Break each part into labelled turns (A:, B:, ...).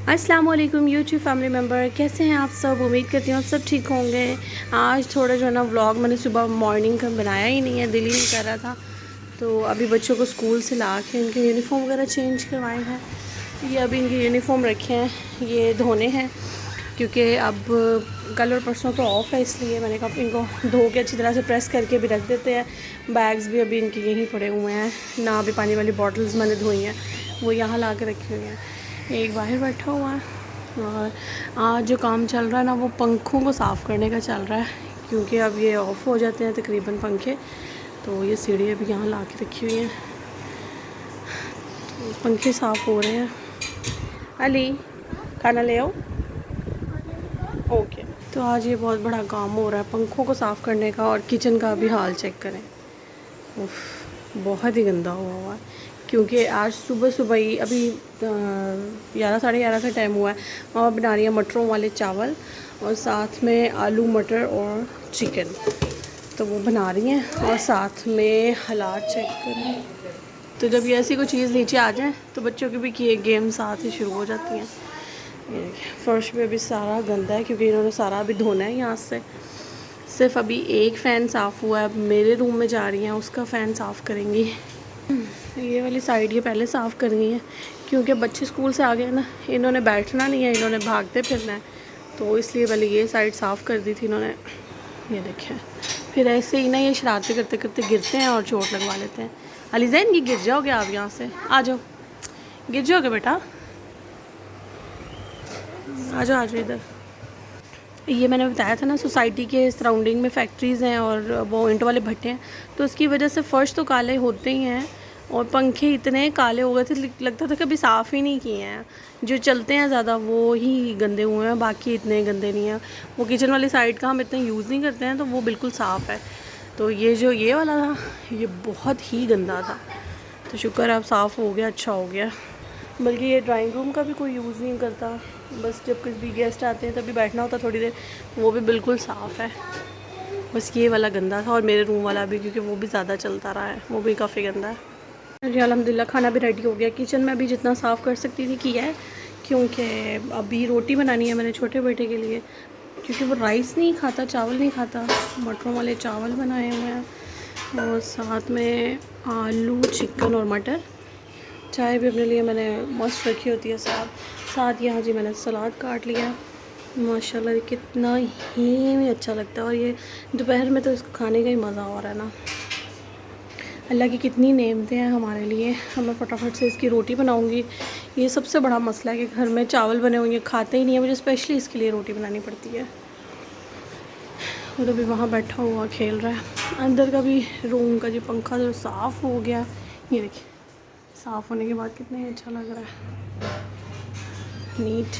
A: अस्सलाम वालेकुम YouTube family member, कैसे हैं आप सब। उम्मीद करती हूँ आप सब ठीक होंगे। आज थोड़ा जो है ना व्लॉग मैंने सुबह मॉर्निंग का बनाया ही नहीं है, दिल ही नहीं कर रहा था। तो अभी बच्चों को स्कूल से ला के इनके यूनिफॉर्म वगैरह चेंज करवाए हैं। ये अभी इनके यूनिफॉर्म रखे हैं, ये धोने हैं क्योंकि अब कल और परसों तो ऑफ़ है, इसलिए मैंने कहा इनको धो के अच्छी तरह से प्रेस करके भी रख देते हैं। बैग्स भी अभी इनके यहीं पड़े हुए हैं ना, अभी पानी वाली बॉटल्स मैंने धोई हैं, वो यहाँ ला के रखी हुई हैं। एक बाहर बैठा हुआ है और आज जो काम चल रहा है ना वो पंखों को साफ़ करने का चल रहा है, क्योंकि अब ये ऑफ़ हो जाते हैं तकरीबन पंखे। तो ये सीढ़ी अभी यहाँ ला के रखी हुई हैं, तो पंखे साफ़ हो रहे हैं। अली खाना ले आओ। ओके, तो आज ये बहुत बड़ा काम हो रहा है पंखों को साफ़ करने का, और किचन का भी हाल चेक करें। उफ, बहुत ही गंदा हुआ है, क्योंकि आज सुबह सुबह ही अभी 11 साढ़े 11 का टाइम हुआ है। मामा बना रही है मटरों वाले चावल और साथ में आलू मटर और चिकन, तो वो बना रही हैं और साथ में हालात चेक करें। तो जब ये ऐसी कोई चीज़ नीचे आ जाए तो बच्चों की भी गेम साथ ही शुरू हो जाती हैं। फर्श पे अभी सारा गंदा है क्योंकि इन्होंने सारा अभी धोना है यहाँ से। सिर्फ अभी एक फ़ैन साफ़ हुआ है, अब मेरे रूम में जा रही हैं उसका फ़ैन साफ़ करेंगी। ये वाली साइड ये पहले साफ़ करनी है क्योंकि बच्चे स्कूल से आ गए ना, इन्होंने बैठना नहीं है, इन्होंने भागते फिरना है, तो इसलिए पहले ये साइड साफ़ कर दी थी इन्होंने। ये देखें, फिर ऐसे ही ना ये शरारतें करते करते गिरते हैं और चोट लगवा लेते हैं। अली ज़ैन ये गिर जाओगे आप, यहाँ से आ जाओ, गिर जाओगे बेटा, आ जाओ इधर। ये मैंने बताया था ना, सोसाइटी के सराउंडिंग में फैक्ट्रीज़ हैं और वो ईंट वाले भट्टे हैं, तो उसकी वजह से फ़र्श तो काले होते ही हैं और पंखे इतने काले हो गए थे, लगता था कभी साफ़ ही नहीं किए हैं। जो चलते हैं ज़्यादा वो ही गंदे हुए हैं, बाकी इतने गंदे नहीं हैं। वो किचन वाली साइड का हम इतना यूज़ नहीं करते हैं, तो वो बिल्कुल साफ़ है। तो ये जो ये वाला था ये बहुत ही गंदा था, तो शुक्र अब साफ़ हो गया, अच्छा हो गया। बल्कि ये ड्राइंग रूम का भी कोई यूज़ नहीं करता, बस जब कुछ भी गेस्ट आते हैं तभी बैठना होता थोड़ी देर, वो भी बिल्कुल साफ़ है। बस ये वाला गंदा था और मेरे रूम वाला भी, क्योंकि वो भी ज़्यादा चलता रहा है, वो भी काफ़ी गंदा है। जी अल्हम्दुलिल्लाह खाना भी रेडी हो गया। किचन में अभी जितना साफ़ कर सकती थी किया है, क्योंकि अभी रोटी बनानी है मैंने छोटे बेटे के लिए, क्योंकि वो राइस नहीं खाता, चावल नहीं खाता। मटरों वाले चावल बनाए हुए हैं और साथ में आलू चिकन और मटर। चाय भी अपने लिए मैंने मस्त रखी होती है साथ यहाँ जी मैंने सलाद काट लिया। माशाल्लाह कितना ही अच्छा लगता है, और ये दोपहर में तो इसको खाने का ही मज़ा हो रहा है ना। अल्लाह की कितनी नेमतें हैं हमारे लिए। अब मैं फटाफट से इसकी रोटी बनाऊंगी। ये सबसे बड़ा मसला है कि घर में चावल बने हुए खाते ही नहीं है, मुझे स्पेशली इसके लिए रोटी बनानी पड़ती है। वो तो भी वहाँ बैठा हुआ खेल रहा है। अंदर का भी रूम का जो पंखा जो साफ़ हो गया, ये देखिए साफ़ होने के बाद कितना ही अच्छा लग रहा है। नीट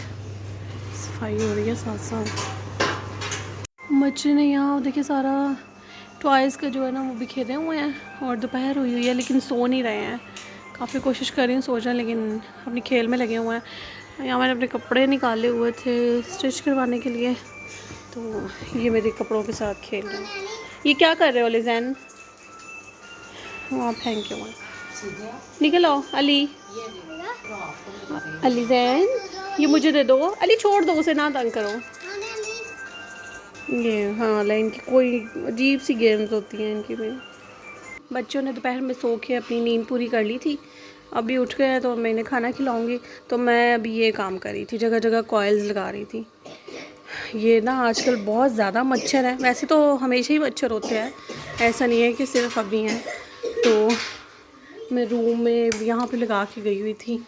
A: सफाई हो रही है साथ साथ। बच्चे ने यहाँ देखिए सारा टॉयज़ का जो है ना वो बिखेरे हुए हैं, और दोपहर हुई है लेकिन सो नहीं रहे हैं। काफ़ी कोशिश कर रही हूँ सो जाएं, लेकिन अपनी खेल में लगे हुए हैं। यहाँ मैंने अपने कपड़े निकाले हुए थे स्टिच करवाने के लिए, तो ये मेरे कपड़ों के साथ खेल रहे हैं। ये क्या कर रहे हो लिज़ैन? वहाँ फेंक के निकल आओ। अली अली ज़ैन ये मुझे दे दो। अली छोड़ दो उसे, ना तंग करो। ये हाँ लाइन की कोई अजीब सी गेम्स होती हैं इनकी भी। बच्चों ने दोपहर में सो के अपनी नींद पूरी कर ली थी, अभी उठ गए हैं तो मैं इन्हें खाना खिलाऊंगी। तो मैं अभी ये काम कर रही थी, जगह जगह कॉइल्स लगा रही थी। ये ना आजकल बहुत ज़्यादा मच्छर है, वैसे तो हमेशा ही मच्छर होते हैं, ऐसा नहीं है कि सिर्फ अभी हैं। तो मैं रूम में यहाँ पे लगा के गई हुई थी,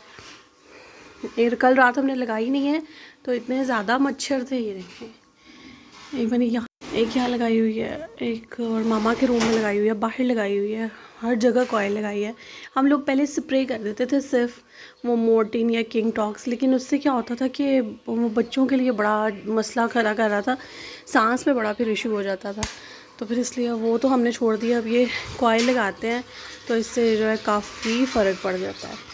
A: कल रात हमने लगाई नहीं है, तो इतने ज़्यादा मच्छर थे। ये देखें, एक मैंने यहाँ लगाई हुई है, एक और मामा के रूम में लगाई हुई है, बाहर लगाई हुई है, हर जगह कॉइल लगाई है। हम लोग पहले स्प्रे कर देते थे सिर्फ वो मोर्टिन या किंग टॉक्स, लेकिन उससे क्या होता था कि वो बच्चों के लिए बड़ा मसला खड़ा कर रहा था, सांस में बड़ा फिर इशू हो जाता था, तो फिर इसलिए वो तो हमने छोड़ दिया। अब ये कॉइल लगाते हैं तो इससे जो है काफ़ी फ़र्क पड़ जाता है।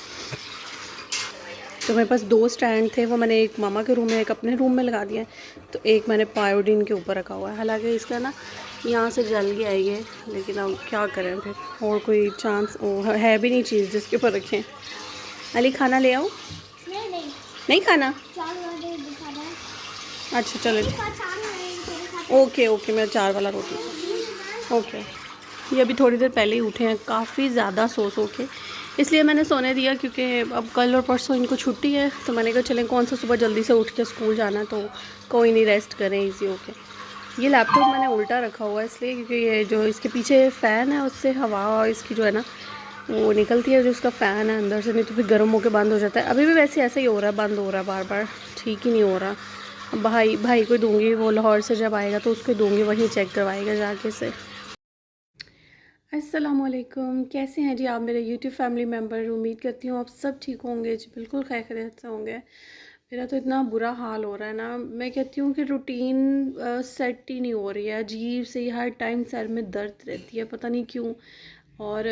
A: तो मेरे पास 2 स्टैंड थे, वो मैंने एक मामा के रूम में एक अपने रूम में लगा दिया है, तो एक मैंने पायोडीन के ऊपर रखा हुआ है। हालांकि इसका ना यहाँ से जल गया है ये, लेकिन अब क्या करें फिर, और कोई चांस है भी नहीं चीज़ जिसके ऊपर रखें। अली खाना ले आओ। नहीं नहीं खाना?
B: चार वाले दिखाना है।
A: अच्छा चलो,
B: चार वाले
A: ओके ओके, मैं 4 वाला रोटी, ओके। ये अभी थोड़ी देर पहले ही उठे हैं, काफ़ी ज़्यादा सो के, इसलिए मैंने सोने दिया क्योंकि अब कल और परसों इनको छुट्टी है, तो मैंने कहा चलें कौन सा सुबह जल्दी से उठ के स्कूल जाना है, तो कोई नहीं, रेस्ट करें इजी होके। ये लैपटॉप मैंने उल्टा रखा हुआ है इसलिए क्योंकि ये जो इसके पीछे फ़ैन है उससे हवा इसकी जो है ना वो निकलती है, जो इसका फ़ैन है अंदर से, नहीं तो फिर गर्म होकर बंद हो जाता है। अभी भी वैसे ऐसा ही हो रहा है, बंद हो रहा है बार बार, ठीक ही नहीं हो रहा। भाई भाई को दूंगी, वो लाहौर से जब आएगा तो उसको दूंगी, वहीं चेक करवाएगा जाके से। अस्सलामुअलैकुम, कैसे हैं जी आप मेरे यूट्यूब फैमिली मेम्बर। उम्मीद करती हूँ आप सब ठीक होंगे जी, बिल्कुल खैरियत से होंगे। मेरा तो इतना बुरा हाल हो रहा है ना, मैं कहती हूँ कि रूटीन सेट ही नहीं हो रही है, अजीब से ही हर टाइम सर में दर्द रहती है, पता नहीं क्यों। और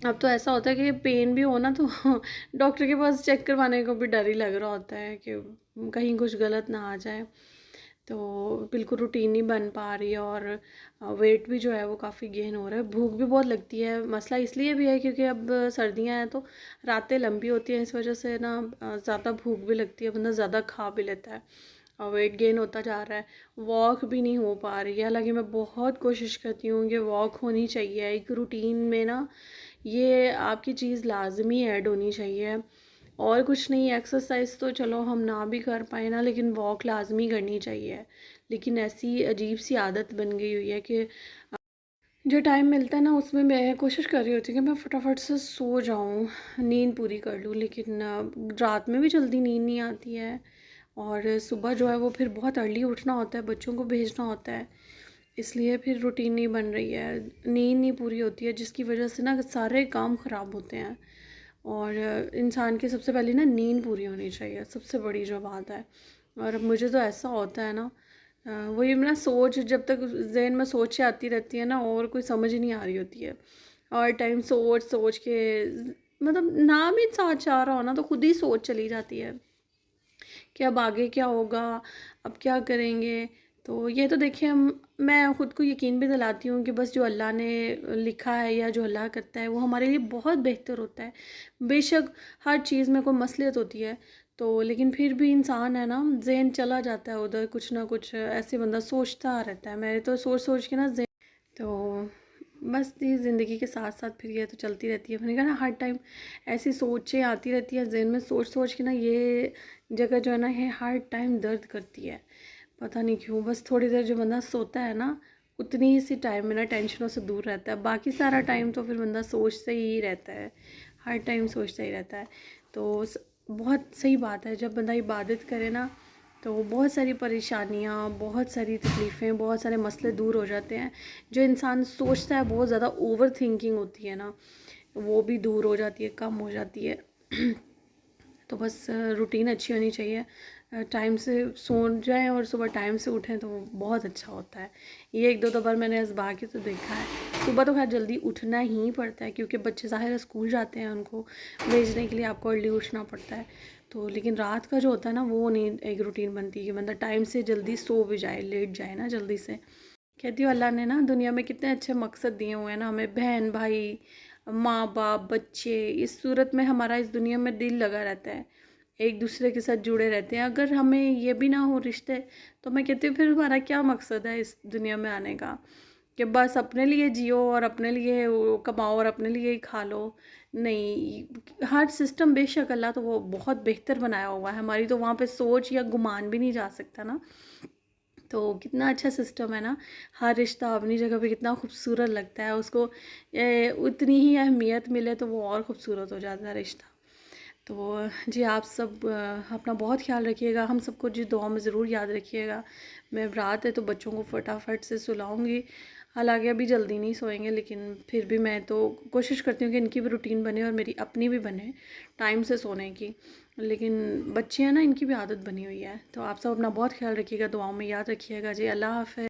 A: अब तो ऐसा होता है कि पेन भी हो ना तो डॉक्टर के पास चेक करवाने को भी डर ही लग रहा होता है कि कहीं कुछ गलत ना आ जाए। तो बिल्कुल रूटीन नहीं बन पा रही है, और वेट भी जो है वो काफ़ी गेन हो रहा है। भूख भी बहुत लगती है, मसला इसलिए भी है क्योंकि अब सर्दियां हैं तो रातें लंबी होती हैं, इस वजह से ना ज़्यादा भूख भी लगती है, बंदा ज़्यादा खा भी लेता है और वेट गेन होता जा रहा है। वॉक भी नहीं हो पा रही है, हालांकि मैं बहुत कोशिश करती हूँ कि वॉक होनी चाहिए एक रूटीन में ना, ये आपकी चीज़ लाजमी ऐड होनी चाहिए। और कुछ नहीं, एक्सरसाइज तो चलो हम ना भी कर पाए ना, लेकिन वॉक लाजमी करनी चाहिए। लेकिन ऐसी अजीब सी आदत बन गई हुई है कि जो टाइम मिलता है ना उसमें मैं कोशिश कर रही होती हूँ कि मैं फटाफट से सो जाऊँ, नींद पूरी कर लूँ, लेकिन रात में भी जल्दी नींद नहीं आती है। और सुबह जो है वो फिर बहुत अर्ली उठना होता है, बच्चों को भेजना होता है, इसलिए फिर रूटीन नहीं बन रही है, नींद नहीं पूरी होती है, जिसकी वजह से ना सारे काम ख़राब होते हैं। और इंसान की सबसे पहले ना नींद पूरी होनी चाहिए, सबसे बड़ी जो बात है। और अब मुझे तो ऐसा होता है ना, वही ना सोच, जब तक जहन में सोच आती रहती है ना और कोई समझ ही नहीं आ रही होती है, और टाइम सोच सोच के मतलब नाम ही साथ चाह रहा हो ना तो खुद ही सोच चली जाती है कि अब आगे क्या होगा, अब क्या करेंगे। तो ये तो देखिए मैं ख़ुद को यकीन भी दिलाती हूँ कि बस जो अल्लाह ने लिखा है या जो अल्लाह करता है वो हमारे लिए बहुत बेहतर होता है। बेशक हर चीज़ में कोई मसलियत होती है, तो लेकिन फिर भी इंसान है ना, ज़हन चला जाता है उधर, कुछ ना कुछ ऐसे बंदा सोचता रहता है। मेरे तो सोच सोच के ना तो बस ये ज़िंदगी के साथ साथ फिर ये तो चलती रहती है। मैंने कहा ना हर टाइम ऐसी सोचें आती रहती है जहन में, सोच सोच के ना ये जगह जो है ना ये हर टाइम दर्द करती है, पता नहीं क्यों। बस थोड़ी देर जो बंदा सोता है ना उतनी ही सी टाइम में ना टेंशनों से दूर रहता है, बाकी सारा टाइम तो फिर बंदा सोचते ही रहता है, हर टाइम सोचता ही रहता है। तो बहुत सही बात है, जब बंदा इबादत करे ना तो बहुत सारी परेशानियाँ, बहुत सारी तकलीफ़ें, बहुत सारे मसले दूर हो जाते हैं। जो इंसान सोचता है, बहुत ज़्यादा ओवर थिंकिंग होती है ना, वो भी दूर हो जाती है, कम हो जाती है। तो बस रूटीन अच्छी होनी चाहिए, टाइम से सो जाएं और सुबह टाइम से उठें तो वो बहुत अच्छा होता है। ये एक दो बार मैंने अज़बा के तो देखा है। सुबह तो खैर जल्दी उठना ही पड़ता है क्योंकि बच्चे ज़ाहिर है स्कूल जाते हैं, उनको भेजने के लिए आपको अर्ली उठना पड़ता है। तो लेकिन रात का जो होता है ना वो नहीं एक रूटीन बनती है कि बंदा टाइम से जल्दी सो भी जाए, लेट जाए ना जल्दी से। कहती हूँ अल्लाह ने ना दुनिया में कितने अच्छे मकसद दिए हुए हैं ना हमें, बहन भाई, माँ बाप, बच्चे, इस सूरत में हमारा इस दुनिया में दिल लगा रहता है, एक दूसरे के साथ जुड़े रहते हैं। अगर हमें ये भी ना हो रिश्ते, तो मैं कहती हूँ फिर हमारा क्या मकसद है इस दुनिया में आने का, कि बस अपने लिए जियो और अपने लिए वो कमाओ और अपने लिए ही खा लो। नहीं, हर सिस्टम बेशक अल्लाह तो वो बहुत बेहतर बनाया हुआ है, हमारी तो वहाँ पे सोच या गुमान भी नहीं जा सकता ना। तो कितना अच्छा सिस्टम है ना, हर रिश्ता अपनी जगह पे कितना खूबसूरत लगता है, उसको उतनी ही अहमियत मिले तो वो और ख़ूबसूरत हो जाता है रिश्ता। तो जी आप सब अपना बहुत ख्याल रखिएगा, हम सबको जी दुआ में ज़रूर याद रखिएगा। मैं रात है तो बच्चों को फटाफट से सुलाऊंगी, हालांकि अभी जल्दी नहीं सोएंगे, लेकिन फिर भी मैं तो कोशिश करती हूँ कि इनकी भी रूटीन बने और मेरी अपनी भी बने टाइम से सोने की। लेकिन बच्चे हैं ना, इनकी भी आदत बनी हुई है। तो आप सब अपना बहुत ख्याल रखिएगा, दुआओं में याद रखिएगा जी। अल्लाह हाफ़िज़।